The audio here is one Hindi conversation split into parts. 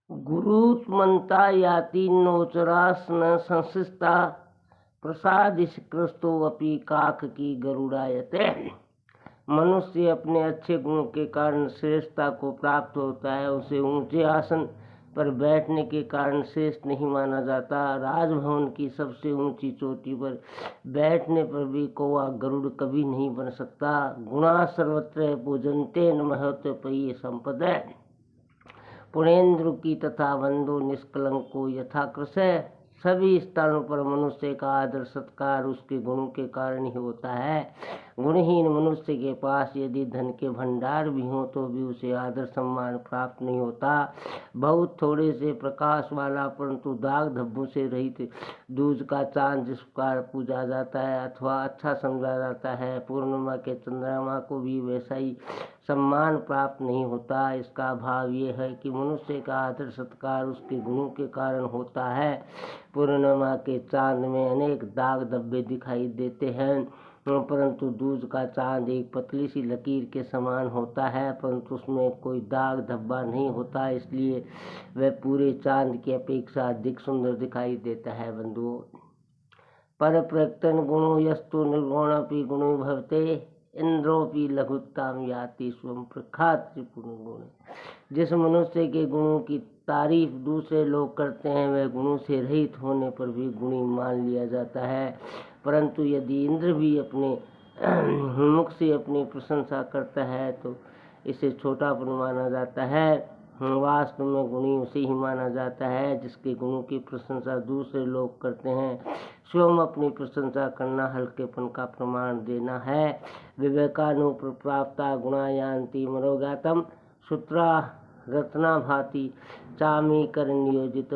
गुरुत्मन्ता याति नोचरास न संसिता प्रसादिष्कृष्टोऽपि काककी गरुड़ायते। मनुष्य अपने अच्छे गुणों के कारण श्रेष्ठता को प्राप्त होता है। उसे ऊंचे आसन पर बैठने के कारण श्रेष्ठ नहीं माना जाता। राजभवन की सबसे ऊंची चोटी पर बैठने पर भी कौवा गरुड़ कभी नहीं बन सकता। गुणा सर्वत्र पूजन्ते न महत्वपयी संपद है। पुणेन्द्र की तथा बंधु निष्कलंको यथा कृष है। सभी स्थानों पर मनुष्य का आदर सत्कार उसके गुणों के कारण ही होता है। गुणहीन मनुष्य के पास यदि धन के भंडार भी हों तो भी उसे आदर सम्मान प्राप्त नहीं होता। बहुत थोड़े से प्रकाश वाला परंतु दाग धब्बों से रहित दूज का चांद जिस प्रकार पूजा जाता है अथवा अच्छा समझा जाता है, पूर्णिमा के चंद्रमा को भी वैसा ही सम्मान प्राप्त नहीं होता। इसका भाव ये है कि मनुष्य का आदर सत्कार उसके गुणों के कारण होता है। पूर्णिमा के चांद में अनेक दाग धब्बे दिखाई देते हैं, परंतु दूज का चांद एक पतली सी लकीर के समान होता है, परंतु उसमें कोई दाग धब्बा नहीं होता, इसलिए वह पूरे चांद की अपेक्षा अधिक सुंदर दिखाई देता है। बंधुओं, पर प्रयत्न गुणो यस्तु निर्गुणपि गुणो भवते इंद्रोपि लघुत्तम याति स्वम प्रख्यात गुण। जिस मनुष्य के गुणों की तारीफ दूसरे लोग करते हैं वह गुणों से रहित होने पर भी गुणी मान लिया जाता है, परंतु यदि इंद्र भी अपने मुख से अपनी प्रशंसा करता है तो इसे छोटापन माना जाता है। वास्तव में गुणी उसे ही माना जाता है जिसके गुणों की प्रशंसा दूसरे लोग करते हैं। स्वयं अपनी प्रशंसा करना हल्केपन का प्रमाण देना है। विवेकानुप्राप्ता गुणा यान्ति मनोज्ञातम सूत्रा रत्ना भाति चामी कर नियोजित।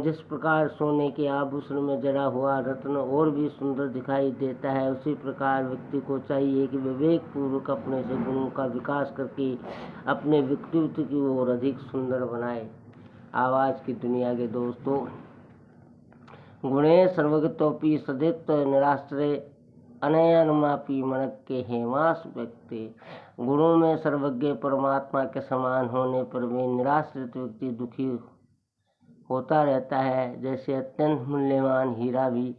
जिस प्रकार सोने के आभूषण में जड़ा हुआ रत्न और भी सुंदर दिखाई देता है, उसी प्रकार व्यक्ति को चाहिए कि विवेक पूर्वक अपने से गुणों का विकास करके अपने व्यक्तित्व की ओर अधिक सुंदर बनाए। आवाज की दुनिया के दोस्तों, गुणे सर्वगतोपि सदित निराश्रय अनयनमापि मनक के हेमास व्यक्ति। गुणों में सर्वज्ञ परमात्मा के समान होने पर भी निराश्रित व्यक्ति दुखी होता रहता है। जैसे अत्यंत मूल्यवान हीरा भी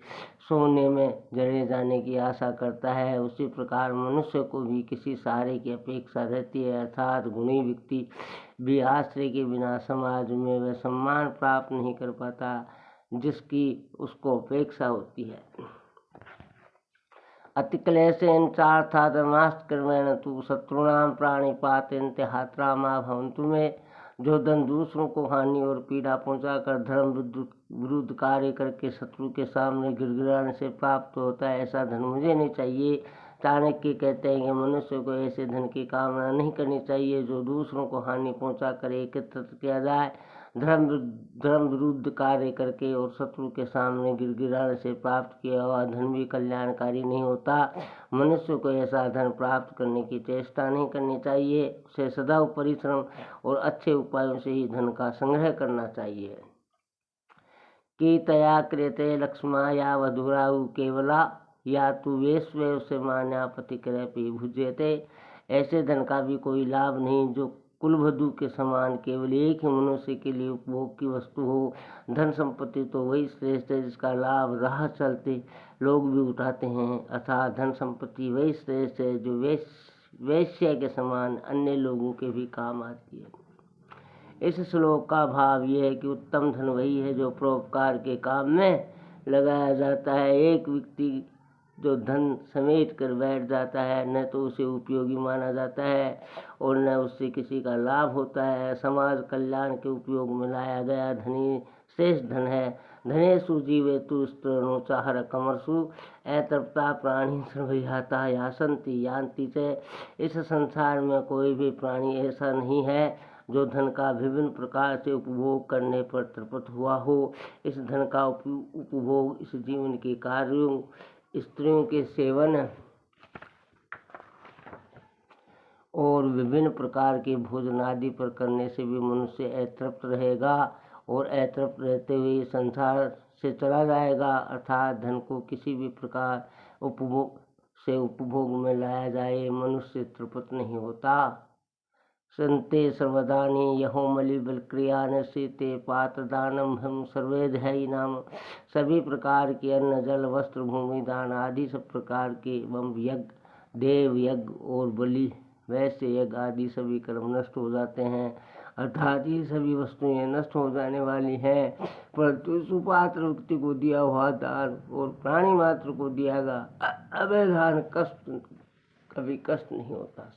सोने में जड़े जाने की आशा करता है, उसी प्रकार मनुष्य को भी किसी सहारे की अपेक्षा रहती है। अर्थात गुणी व्यक्ति भी आश्रय के बिना समाज में वह सम्मान प्राप्त नहीं कर पाता जिसकी उसको अपेक्षा होती है। अतिक्लेशेन चार्थादमास्त कर्मेण तु शत्रुणाम प्राणिपातेन्ते हात्रामा भवन्तु में। जो धन दूसरों को हानि और पीड़ा पहुंचाकर धर्म विरुद्ध कार्य करके शत्रु के सामने गिड़गिड़ाने से प्राप्त होता है, ऐसा धन मुझे नहीं चाहिए। चाणक्य कहते हैं कि मनुष्य को ऐसे धन की कामना नहीं करनी चाहिए जो दूसरों को हानि पहुंचाकर एकत्रित किया जाए, धर्म विरुद्ध कार्य करके और शत्रु के सामने गिड़गिड़ाने से प्राप्त किया हुआ धन भी कल्याणकारी नहीं होता। मनुष्य को ऐसा धन प्राप्त करने की चेष्टा नहीं करनी चाहिए, उसे सदैव परिश्रम और अच्छे उपायों से ही धन का संग्रह करना चाहिए। कि तया क्रियते लक्ष्मा या वधुराहु केवला या तु वेश्व से मान्या पतिक्रय भुज्यते। ऐसे धन का भी कोई लाभ नहीं जो कुलवधु के समान केवल एक ही मनुष्य के लिए उपभोग की वस्तु हो। धन संपत्ति तो वही श्रेष्ठ है जिसका लाभ राह चलते लोग भी उठाते हैं, अर्थात धन संपत्ति वही श्रेष्ठ है जो वैश्य के समान अन्य लोगों के भी काम आती है। इस श्लोक का भाव यह है कि उत्तम धन वही है जो परोपकार के काम में लगाया जाता है। एक व्यक्ति जो धन समेट कर बैठ जाता है न तो उसे उपयोगी माना जाता है और न उससे किसी का लाभ होता है। समाज कल्याण के उपयोग में लाया गया धनी श्रेष्ठ धन है। धनेषु जीवेतु स्तनोचाहर कमरसु अतृप्ता प्राणी सर्वयाता यासन्ति यान्ति च। इस संसार में कोई भी प्राणी ऐसा नहीं है जो धन का विभिन्न प्रकार से उपभोग करने पर तृप्त हुआ हो। इस धन का उपभोग इस जीवन के कार्यों, स्त्रियों के सेवन और विभिन्न प्रकार के भोजन आदि पर करने से भी मनुष्य अतृप्त रहेगा और अतृप्त रहते हुए संसार से चला जाएगा। अर्थात धन को किसी भी प्रकार उपभोग में लाया जाए मनुष्य तृप्त नहीं होता। संते सर्वदानी यहो मलि बल क्रिया नशीते पात दानम हम सर्वेद है ही नाम। सभी प्रकार के अन्न जल वस्त्र भूमि दान आदि सब प्रकार के एवं यज्ञ देव यज्ञ और बलि वैसे यज्ञ आदि सभी कर्म नष्ट हो जाते हैं, अर्थात ये सभी वस्तुएं नष्ट हो जाने वाली हैं, परंतु सुपात्र व्यक्ति को दिया हुआ दान और प्राणी मात्र को दिया गया अभय दान कभी कष्ट नहीं होता।